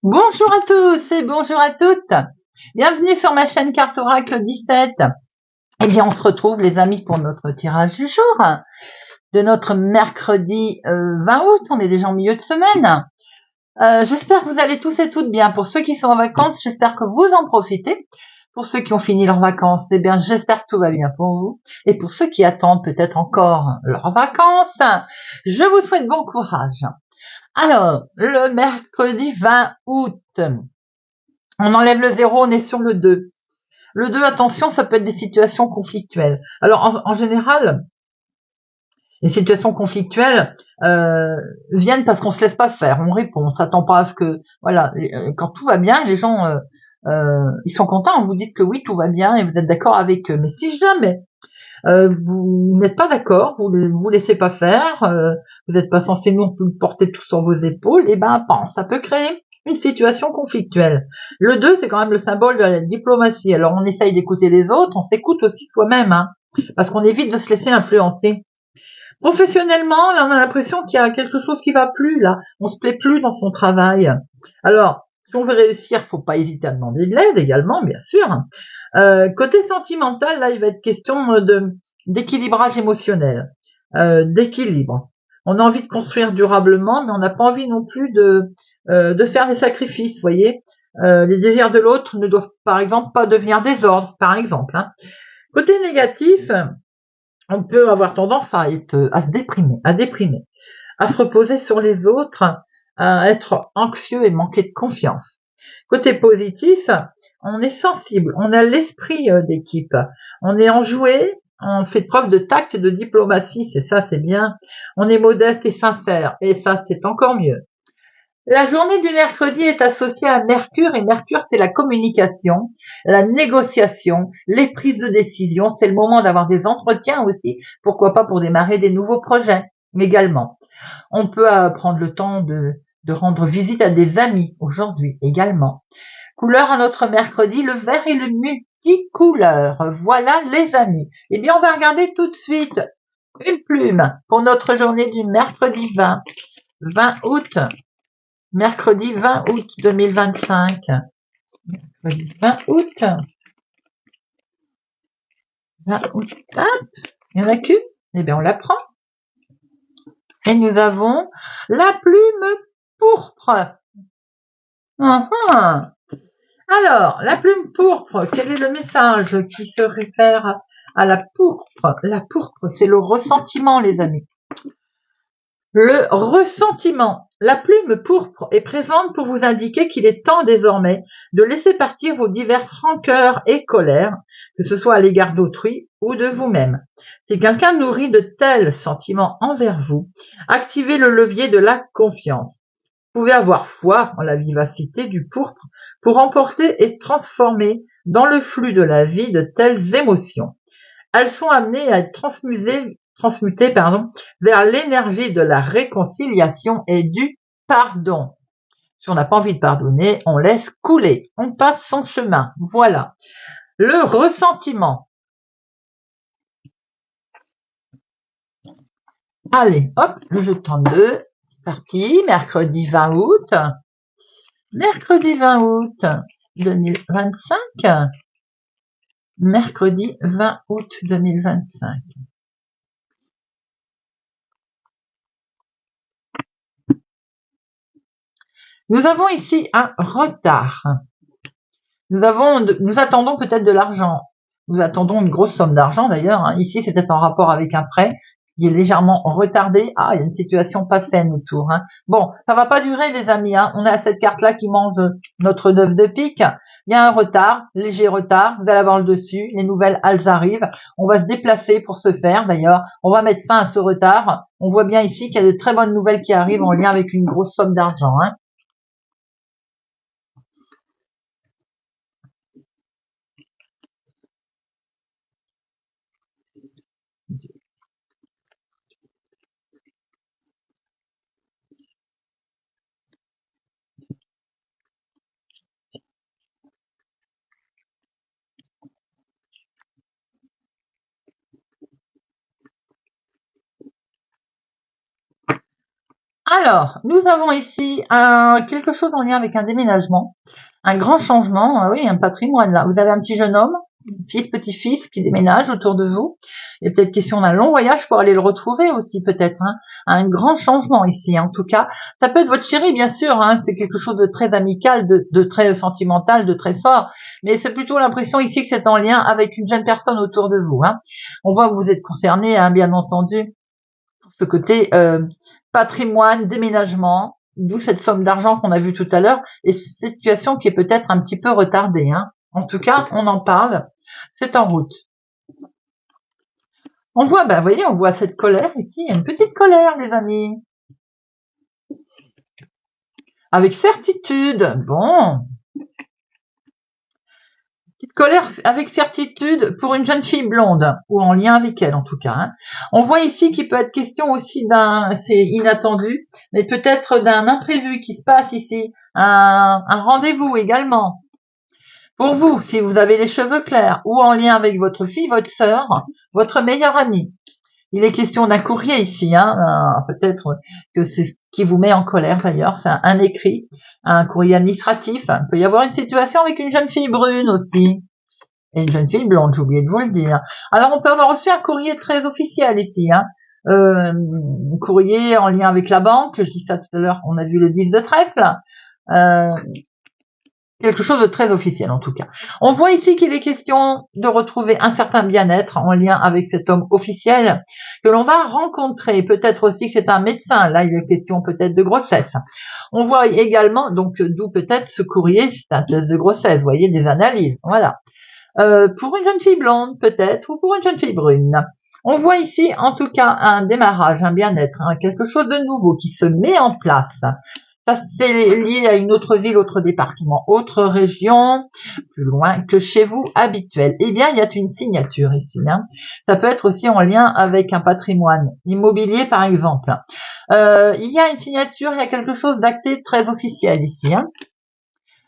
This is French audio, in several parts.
Bonjour à tous et bonjour à toutes. Bienvenue sur ma chaîne Carte Oracle 17. Eh bien, on se retrouve les amis pour notre tirage du jour de notre mercredi 20 août. On est déjà en milieu de semaine. J'espère que vous allez tous et toutes bien. Pour ceux qui sont en vacances, j'espère que vous en profitez. Pour ceux qui ont fini leurs vacances, eh bien, j'espère que tout va bien pour vous. Et pour ceux qui attendent peut-être encore leurs vacances, je vous souhaite bon courage. Alors, le mercredi 20 août, on enlève le 0, on est sur le 2. Le 2, attention, ça peut être des situations conflictuelles. Alors, en général, les situations conflictuelles viennent parce qu'on se laisse pas faire, on répond, on s'attend pas à ce que... Voilà, quand tout va bien, les gens, ils sont contents, vous dites que oui, tout va bien et vous êtes d'accord avec eux. Mais si jamais vous n'êtes pas d'accord, vous vous laissez pas faire, vous n'êtes pas censé non plus porter tout sur vos épaules, et ben ça peut créer une situation conflictuelle. Le 2, c'est quand même le symbole de la diplomatie. Alors on essaye d'écouter les autres, on s'écoute aussi soi-même, hein, parce qu'on évite de se laisser influencer. Professionnellement, là on a l'impression qu'il y a quelque chose qui va plus, là, on se plaît plus dans son travail. Alors, si on veut réussir, faut pas hésiter à demander de l'aide également, bien sûr. Côté sentimental, là, il va être question d'équilibrage émotionnel, d'équilibre. On a envie de construire durablement, mais on n'a pas envie non plus de faire des sacrifices, vous voyez. Les désirs de l'autre ne doivent, par exemple, pas devenir des ordres, par exemple. Hein. Côté négatif, on peut avoir tendance à se déprimer, à se reposer sur les autres, à être anxieux et manquer de confiance. Côté positif, on est sensible, on a l'esprit d'équipe, on est enjoué, on fait preuve de tact et de diplomatie, c'est bien. On est modeste et sincère, et ça, c'est encore mieux. La journée du mercredi est associée à Mercure, et Mercure, c'est la communication, la négociation, les prises de décision. C'est le moment d'avoir des entretiens aussi, pourquoi pas pour démarrer des nouveaux projets, mais également. On peut prendre le temps de rendre visite à des amis aujourd'hui également. Couleur à notre mercredi, le vert et le multicouleur. Voilà les amis. Eh bien, on va regarder tout de suite une plume pour notre journée du mercredi 20 août. Mercredi 20 août 2025. Mercredi 20 août. 20 août. Hop, il n'y en a qu'une. Eh bien, on la prend. Et nous avons la plume pourpre. Alors, la plume pourpre, quel est le message qui se réfère à la pourpre? La pourpre, c'est le ressentiment, les amis. Le ressentiment. La plume pourpre est présente pour vous indiquer qu'il est temps désormais de laisser partir vos diverses rancœurs et colères, que ce soit à l'égard d'autrui ou de vous-même. Si quelqu'un nourrit de tels sentiments envers vous, activez le levier de la confiance. Vous pouvez avoir foi en la vivacité du pourpre pour emporter et transformer dans le flux de la vie de telles émotions. Elles sont amenées à être transmutées vers l'énergie de la réconciliation et du pardon. Si on n'a pas envie de pardonner, on laisse couler, on passe son chemin. Voilà. Le ressentiment. Allez, hop, le jeu de 32. C'est parti, mercredi 20 août. Mercredi 20 août 2025. Mercredi 20 août 2025. Nous avons ici un retard. Nous attendons peut-être de l'argent. Nous attendons une grosse somme d'argent d'ailleurs. Hein. Ici, c'est peut-être en rapport avec un prêt qui est légèrement retardé. Ah, il y a une situation pas saine autour. Hein. Bon, ça va pas durer, les amis. Hein. On a cette carte-là qui mange notre 9 de pique. Il y a un retard, léger retard. Vous allez avoir le dessus. Les nouvelles, elles arrivent. On va se déplacer pour ce faire. D'ailleurs, on va mettre fin à ce retard. On voit bien ici qu'il y a de très bonnes nouvelles qui arrivent en lien avec une grosse somme d'argent. Hein. Alors, nous avons ici quelque chose en lien avec un déménagement, un grand changement, oui, un patrimoine là. Vous avez un petit jeune homme, fils, petit-fils qui déménage autour de vous. Il y a peut-être question d'un long voyage pour aller le retrouver aussi peut-être, hein. Un grand changement ici, en tout cas. Ça peut être votre chéri, bien sûr, hein. C'est quelque chose de très amical, de très sentimental, de très fort. Mais c'est plutôt l'impression ici que c'est en lien avec une jeune personne autour de vous, hein. On voit que vous êtes concerné, hein, bien entendu, pour ce côté patrimoine, déménagement, d'où cette somme d'argent qu'on a vue tout à l'heure, et cette situation qui est peut-être un petit peu retardée, hein. En tout cas, on en parle, c'est en route. On voit, vous voyez, on voit cette colère ici, il y a une petite colère, les amis. Avec certitude, bon. Petite colère avec certitude pour une jeune fille blonde, ou en lien avec elle en tout cas, hein. On voit ici qu'il peut être question aussi c'est inattendu, mais peut-être d'un imprévu qui se passe ici, un rendez-vous également. Pour vous, si vous avez les cheveux clairs, ou en lien avec votre fille, votre sœur, votre meilleure amie. Il est question d'un courrier ici, hein. Peut-être que c'est ce qui vous met en colère d'ailleurs, c'est un écrit, un courrier administratif. Il peut y avoir une situation avec une jeune fille brune aussi, et une jeune fille blonde, j'ai oublié de vous le dire. Alors on peut avoir reçu un courrier très officiel ici, hein. Un courrier en lien avec la banque, je dis ça tout à l'heure, on a vu le 10 de trèfle. Quelque chose de très officiel en tout cas. On voit ici qu'il est question de retrouver un certain bien-être en lien avec cet homme officiel que l'on va rencontrer. Peut-être aussi que c'est un médecin. Là, il est question peut-être de grossesse. On voit également, donc d'où peut-être ce courrier, c'est un test de grossesse, vous voyez, des analyses. Voilà. Pour une jeune fille blonde peut-être, ou pour une jeune fille brune. On voit ici en tout cas un démarrage, un bien-être, hein, quelque chose de nouveau qui se met en place. Ça, c'est lié à une autre ville, autre département, autre région, plus loin que chez vous habituel. Eh bien, il y a une signature ici, hein. Ça peut être aussi en lien avec un patrimoine immobilier, par exemple. Il y a une signature, il y a quelque chose d'acté très officiel ici, hein,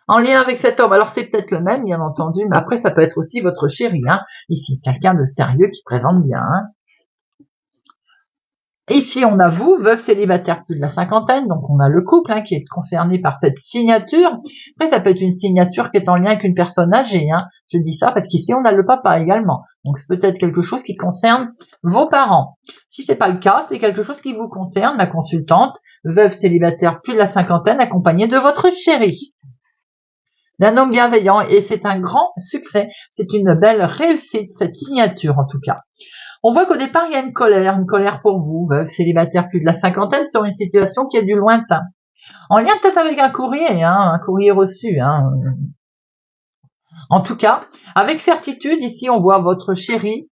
en lien avec cet homme. Alors, c'est peut-être le même, bien entendu, mais après, ça peut être aussi votre chéri, hein. Ici, quelqu'un de sérieux qui présente bien, hein. Ici, on a vous, veuve célibataire plus de la cinquantaine, donc on a le couple, hein, qui est concerné par cette signature. Après, ça peut être une signature qui est en lien avec une personne âgée, hein. Je dis ça parce qu'ici, on a le papa également. Donc, c'est peut-être quelque chose qui concerne vos parents. Si c'est pas le cas, c'est quelque chose qui vous concerne, ma consultante, veuve célibataire plus de la cinquantaine, accompagnée de votre chéri. D'un homme bienveillant, et c'est un grand succès. C'est une belle réussite, cette signature, en tout cas. On voit qu'au départ, il y a une colère pour vous, veuve célibataire plus de la cinquantaine, sur une situation qui est du lointain. En lien peut-être avec un courrier, hein, un courrier reçu, hein. En tout cas, avec certitude, ici, on voit votre chéri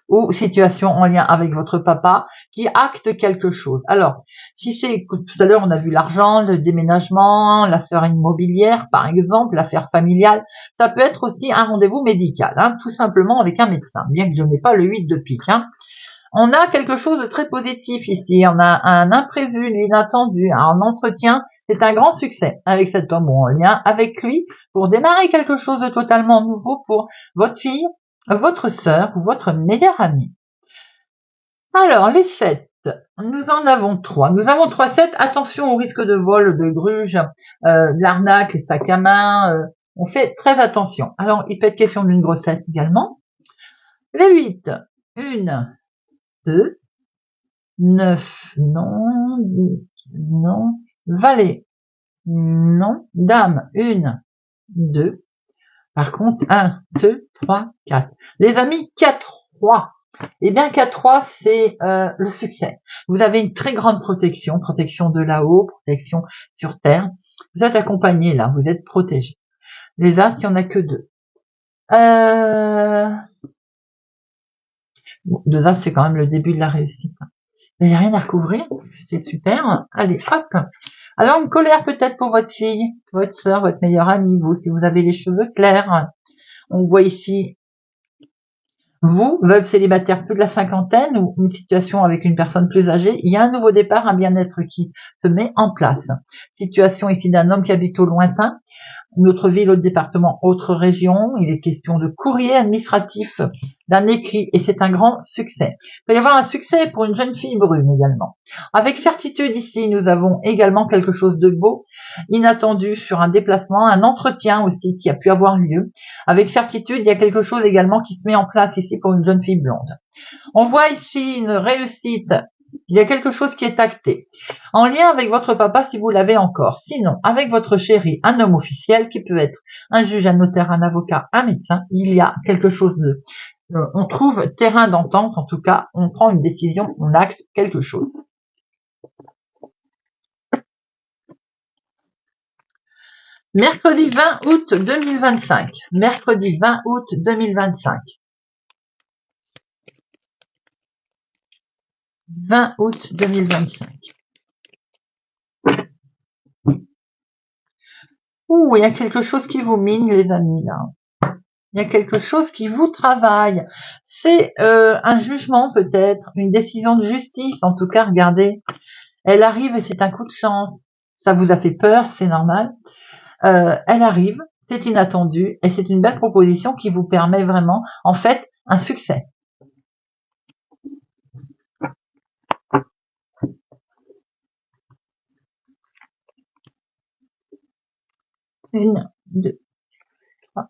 ou situation en lien avec votre papa qui acte quelque chose. Alors, si c'est, tout à l'heure, on a vu l'argent, le déménagement, l'affaire immobilière, par exemple, l'affaire familiale, ça peut être aussi un rendez-vous médical, hein, tout simplement avec un médecin, bien que je n'ai pas le 8 de pique, hein. On a quelque chose de très positif ici, on a un imprévu, l'inattendu, un entretien, c'est un grand succès avec cet homme ou en lien avec lui pour démarrer quelque chose de totalement nouveau pour votre fille, votre sœur ou votre meilleure amie. Alors, les 7, nous en avons 3. Nous avons 3 7. Attention au risque de vol, de gruge, de l'arnaque, les sacs à main. On fait très attention. Alors, il peut être question d'une grossesse également. Les 8, 1, 2, 9, non, 10, non, valet, non, dame, 1, 2. Par contre, 1, 2, 3, 4. Les amis, 4, 3. Eh bien, 4-3, c'est le succès. Vous avez une très grande protection, protection de là-haut, protection sur terre. Vous êtes accompagné là, vous êtes protégé. Les As, il n'y en a que 2. Bon, 2 As, c'est quand même le début de la réussite. Il n'y a rien à recouvrir, c'est super. Allez, hop. Alors, une colère peut-être pour votre fille, votre sœur, votre meilleure amie, vous, si vous avez les cheveux clairs. On voit ici vous, veuve célibataire plus de la cinquantaine ou une situation avec une personne plus âgée, il y a un nouveau départ, un bien-être qui se met en place. Situation ici d'un homme qui habite au lointain. une autre ville, autre département, autre région. Il est question de courrier administratif, d'un écrit, et c'est un grand succès. Il peut y avoir un succès pour une jeune fille brune également. Avec certitude ici, nous avons également quelque chose de beau, inattendu sur un déplacement, un entretien aussi qui a pu avoir lieu. Avec certitude, il y a quelque chose également qui se met en place ici pour une jeune fille blonde. On voit ici une réussite. Il y a quelque chose qui est acté. En lien avec votre papa si vous l'avez encore. Sinon, avec votre chéri, un homme officiel qui peut être un juge, un notaire, un avocat, un médecin, il y a quelque chose de... on trouve terrain d'entente, en tout cas, on prend une décision, on acte quelque chose. Mercredi 20 août 2025. Mercredi 20 août 2025. 20 août 2025. Ouh, il y a quelque chose qui vous mine, les amis, là. Il y a quelque chose qui vous travaille. C'est un jugement, peut-être, une décision de justice. En tout cas, regardez, elle arrive et c'est un coup de chance. Ça vous a fait peur, c'est normal. Elle arrive, c'est inattendu et c'est une belle proposition qui vous permet vraiment, en fait, un succès. Une, deux, trois.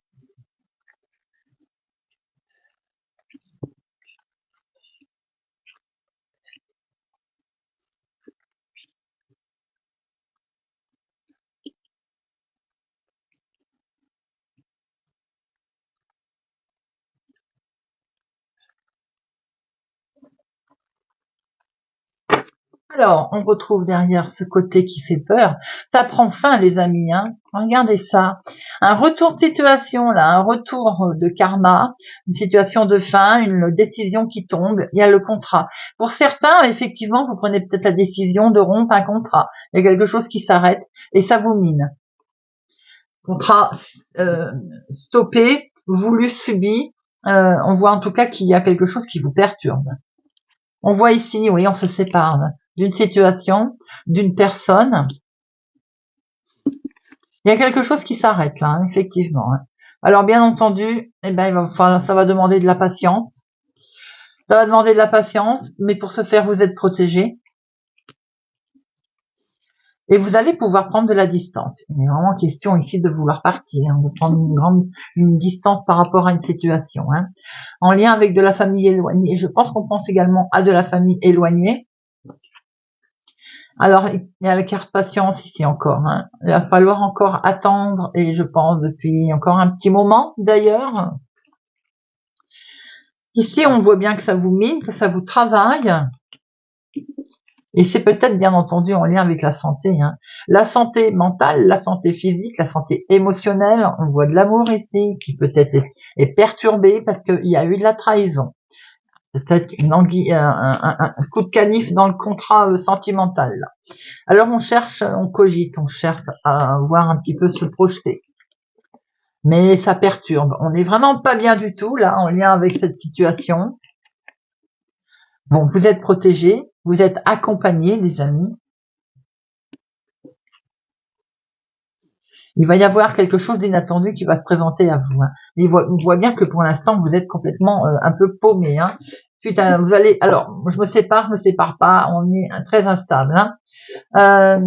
Alors, on retrouve derrière ce côté qui fait peur. Ça prend fin, les amis, hein. Regardez ça. Un retour de situation, là, un retour de karma, une situation de fin, une décision qui tombe. Il y a le contrat. Pour certains, effectivement, vous prenez peut-être la décision de rompre un contrat. Il y a quelque chose qui s'arrête et ça vous mine. Contrat stoppé, voulu, subi. On voit en tout cas qu'il y a quelque chose qui vous perturbe. On voit ici, oui, on se sépare d'une situation, d'une personne. Il y a quelque chose qui s'arrête là, hein, effectivement. Hein. Alors bien entendu, eh ben, ça va demander de la patience. Ça va demander de la patience, mais pour ce faire, vous êtes protégé. Et vous allez pouvoir prendre de la distance. Il est vraiment question ici de vouloir partir, hein, de prendre une distance par rapport à une situation. Hein. En lien avec de la famille éloignée. Je pense qu'on pense également à de la famille éloignée. Alors, il y a la carte patience ici encore. Hein. Il va falloir encore attendre, et je pense depuis encore un petit moment d'ailleurs. Ici, on voit bien que ça vous mine, que ça vous travaille. Et c'est peut-être bien entendu en lien avec la santé. Hein. La santé mentale, la santé physique, la santé émotionnelle. On voit de l'amour ici qui peut-être est perturbé parce qu'il y a eu de la trahison. Peut-être un coup de canif dans le contrat sentimental. Là. Alors on cherche, on cogite, on cherche à voir un petit peu se projeter. Mais ça perturbe. On n'est vraiment pas bien du tout là en lien avec cette situation. Bon, vous êtes protégés, vous êtes accompagnés, les amis. Il va y avoir quelque chose d'inattendu qui va se présenter à vous. Hein. On voit bien que pour l'instant, vous êtes complètement un peu paumé. Hein. Suite à, vous allez, alors, je me sépare pas, on est très instable. Hein.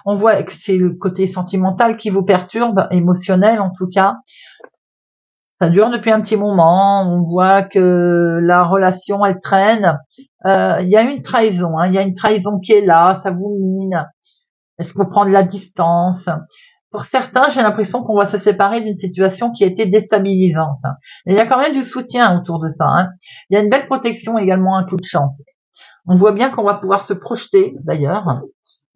On voit que c'est le côté sentimental qui vous perturbe, émotionnel en tout cas. Ça dure depuis un petit moment. On voit que la relation, elle traîne. Il y a une trahison. Hein. Il y a une trahison qui est là. Ça vous mine. Est-ce qu'il faut prendre la distance? Pour certains, j'ai l'impression qu'on va se séparer d'une situation qui a été déstabilisante. Hein. Et il y a quand même du soutien autour de ça. Hein. Il y a une belle protection également, un coup de chance. On voit bien qu'on va pouvoir se projeter d'ailleurs.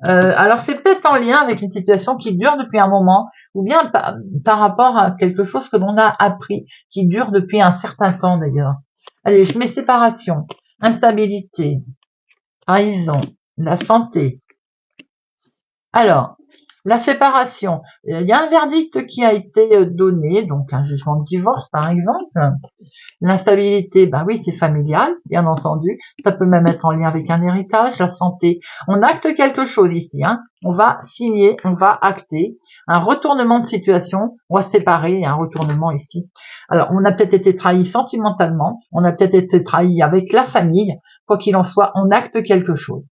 Alors c'est peut-être en lien avec une situation qui dure depuis un moment ou bien par rapport à quelque chose que l'on a appris qui dure depuis un certain temps d'ailleurs. Allez, je mets séparation, instabilité, trahison, la santé. Alors, La séparation. Il y a un verdict qui a été donné, donc un jugement de divorce par exemple. L'instabilité, bah oui, c'est familial, bien entendu. Ça peut même être en lien avec un héritage, la santé. On acte quelque chose ici, hein. On va signer, on va acter un retournement de situation. On va se séparer, il y a un retournement ici. Alors, on a peut-être été trahi sentimentalement, on a peut-être été trahi avec la famille. Quoi qu'il en soit, on acte quelque chose.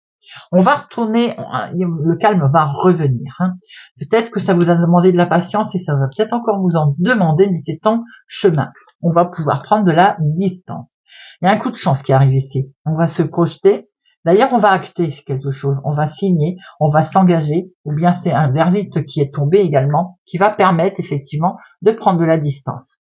On va retourner, le calme va revenir, hein. Peut-être que ça vous a demandé de la patience et ça va peut-être encore vous en demander, mais c'est en chemin. On va pouvoir prendre de la distance. Il y a un coup de chance qui arrive ici. On va se projeter. D'ailleurs, on va acter quelque chose. On va signer, on va s'engager, ou bien c'est un verdict qui est tombé également, qui va permettre effectivement de prendre de la distance.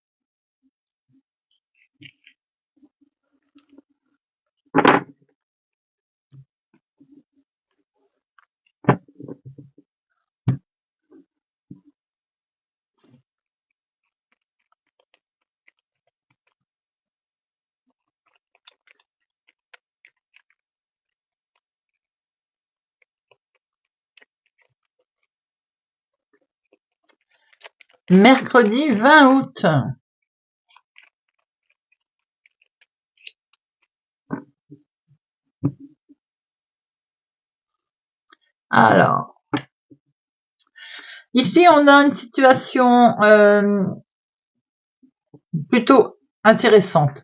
Mercredi 20 août. Alors, ici on a une situation plutôt intéressante.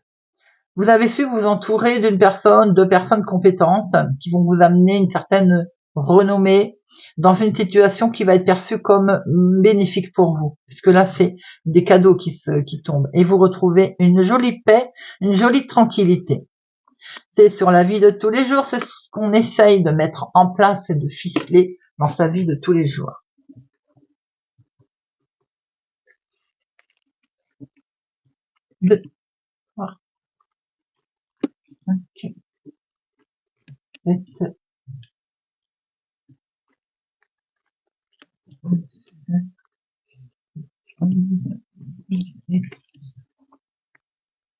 Vous avez su vous entourer d'une personne, de personnes compétentes qui vont vous amener une certaine renommée dans une situation qui va être perçue comme bénéfique pour vous. Puisque là, c'est des cadeaux qui tombent. Et vous retrouvez une jolie paix, une jolie tranquillité. C'est sur la vie de tous les jours, c'est ce qu'on essaye de mettre en place et de ficeler dans sa vie de tous les jours. Okay.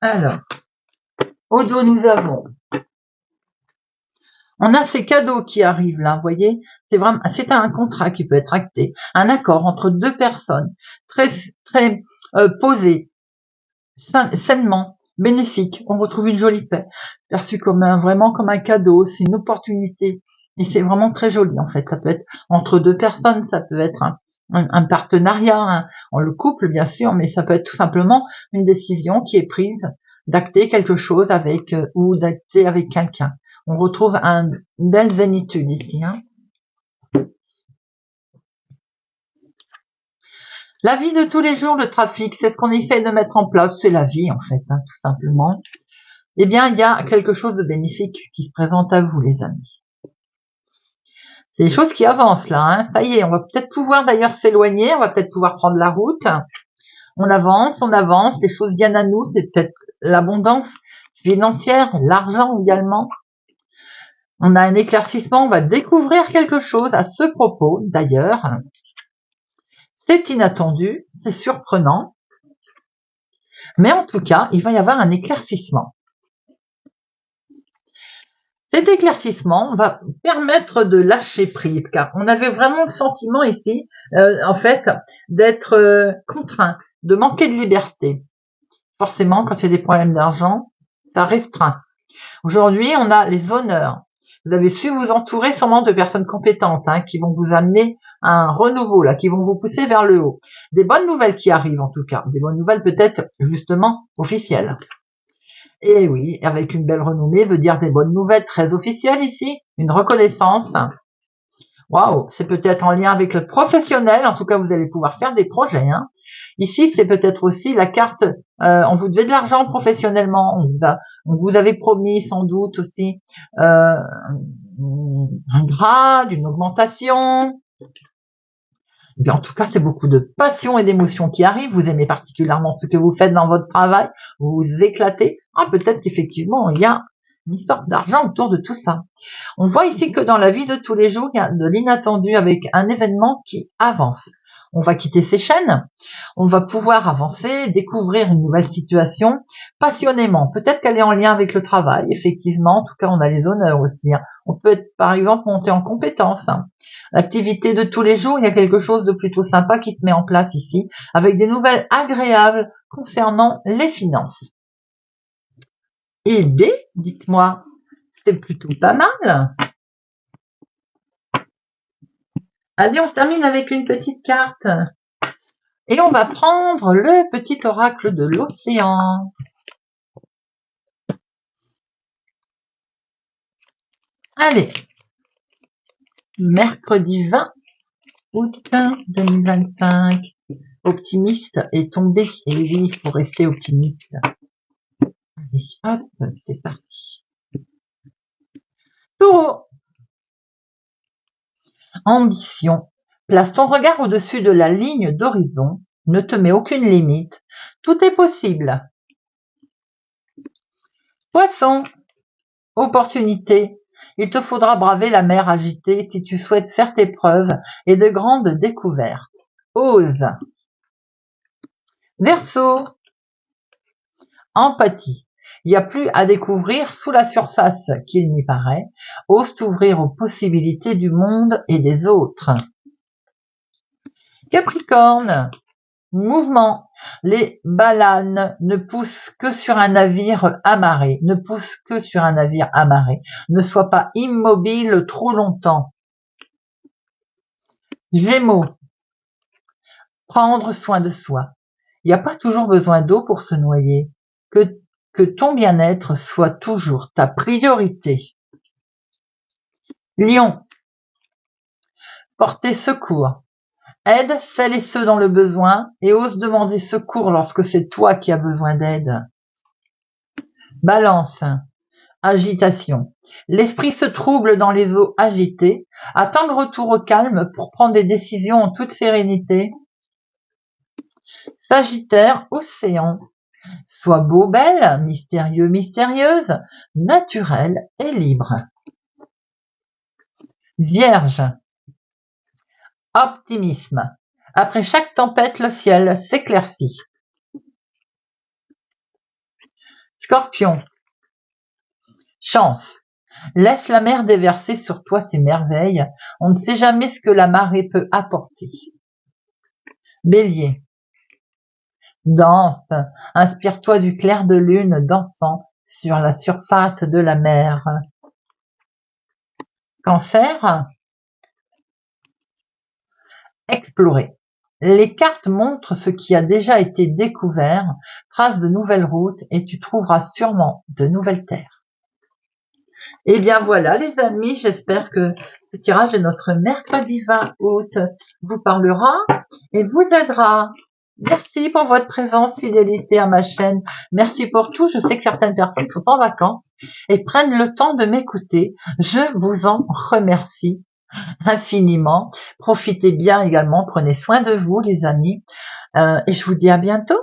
Alors, au dos, nous avons, on a ces cadeaux qui arrivent là, vous voyez, c'est un contrat qui peut être acté, un accord entre deux personnes, très posé, sainement, bénéfique. On retrouve une jolie paix, perçue comme vraiment comme un cadeau, c'est une opportunité, et c'est vraiment très joli en fait. Ça peut être entre deux personnes, ça peut être un partenariat, le couple bien sûr, mais ça peut être tout simplement une décision qui est prise d'acter quelque chose avec ou d'acter avec quelqu'un. On retrouve une belle zénitude ici, hein. La vie de tous les jours, le trafic, c'est ce qu'on essaye de mettre en place, c'est la vie en fait, hein, tout simplement. Eh bien, il y a quelque chose de bénéfique qui se présente à vous, les amis. C'est des choses qui avancent là, hein. Ça y est, on va peut-être pouvoir d'ailleurs s'éloigner, on va peut-être pouvoir prendre la route. On avance, les choses viennent à nous, c'est peut-être l'abondance financière, l'argent également. On a un éclaircissement, on va découvrir quelque chose à ce propos d'ailleurs. C'est inattendu, c'est surprenant, mais en tout cas, il va y avoir un éclaircissement. Cet éclaircissement va permettre de lâcher prise, car on avait vraiment le sentiment ici, en fait, d'être contraint, de manquer de liberté. Forcément, quand il y a des problèmes d'argent, ça restreint. Aujourd'hui, on a les honneurs. Vous avez su vous entourer sûrement de personnes compétentes, hein, qui vont vous amener à un renouveau, là, qui vont vous pousser vers le haut. Des bonnes nouvelles qui arrivent, en tout cas. Des bonnes nouvelles peut-être, justement, officielles. Et oui, avec une belle renommée veut dire des bonnes nouvelles très officielles ici. Une reconnaissance. Waouh, c'est peut-être en lien avec le professionnel. En tout cas, vous allez pouvoir faire des projets, hein. Ici, c'est peut-être aussi la carte, on vous devait de l'argent professionnellement, on vous avait promis sans doute aussi un grade, une augmentation. Et bien, en tout cas, c'est beaucoup de passion et d'émotion qui arrivent. Vous aimez particulièrement ce que vous faites dans votre travail, vous vous éclatez. Ah, peut-être qu'effectivement, il y a une histoire d'argent autour de tout ça. On voit ici que dans la vie de tous les jours, il y a de l'inattendu avec un événement qui avance. on va quitter ces chaînes, on va pouvoir avancer, découvrir une nouvelle situation passionnément. Peut-être qu'elle est en lien avec le travail, effectivement, en tout cas on a les honneurs aussi. On peut être, par exemple, monter en compétence. L'activité de tous les jours, il y a quelque chose de plutôt sympa qui se met en place ici, avec des nouvelles agréables concernant les finances. Et B, dites-moi, c'est plutôt pas mal. Allez, on termine avec une petite carte. Et on va prendre le petit oracle de l'océan. Allez, mercredi 20 août 2025. Optimiste est tombé. Et oui, il faut rester optimiste. Allez, hop, c'est parti. Taureau. Ambition. Place ton regard au-dessus de la ligne d'horizon. Ne te mets aucune limite. Tout est possible. Poisson. Opportunité. Il te faudra braver la mer agitée si tu souhaites faire tes preuves et de grandes découvertes. Ose. Verseau. Empathie. Il n'y a plus à découvrir sous la surface qu'il n'y paraît. Ose t'ouvrir aux possibilités du monde et des autres. Capricorne. Mouvement. Les balanes ne poussent que sur un navire amarré. Ne poussent que sur un navire amarré. Ne sois pas immobile trop longtemps. Gémeaux. Prendre soin de soi. Il n'y a pas toujours besoin d'eau pour se noyer. Que ton bien-être soit toujours ta priorité. Lion. Porter secours. Aide celles et ceux dans le besoin et ose demander secours lorsque c'est toi qui as besoin d'aide. Balance. Agitation. L'esprit se trouble dans les eaux agitées. Attends le retour au calme pour prendre des décisions en toute sérénité. Sagittaire, océan. Sois beau, belle, mystérieux, mystérieuse, naturel et libre. Vierge. Optimisme. Après chaque tempête, le ciel s'éclaircit. Scorpion. Chance. Laisse la mer déverser sur toi ses merveilles. On ne sait jamais ce que la marée peut apporter. Bélier. Danse. Inspire-toi du clair de lune dansant sur la surface de la mer. Cancer. Explorer. Les cartes montrent ce qui a déjà été découvert, trace de nouvelles routes et tu trouveras sûrement de nouvelles terres. Et bien voilà les amis, j'espère que ce tirage de notre mercredi 20 août vous parlera et vous aidera. Merci pour votre présence, fidélité à ma chaîne. Merci pour tout. Je sais que certaines personnes sont en vacances et prennent le temps de m'écouter. Je vous en remercie infiniment. Profitez bien également. Prenez soin de vous, les amis. Et je vous dis à bientôt.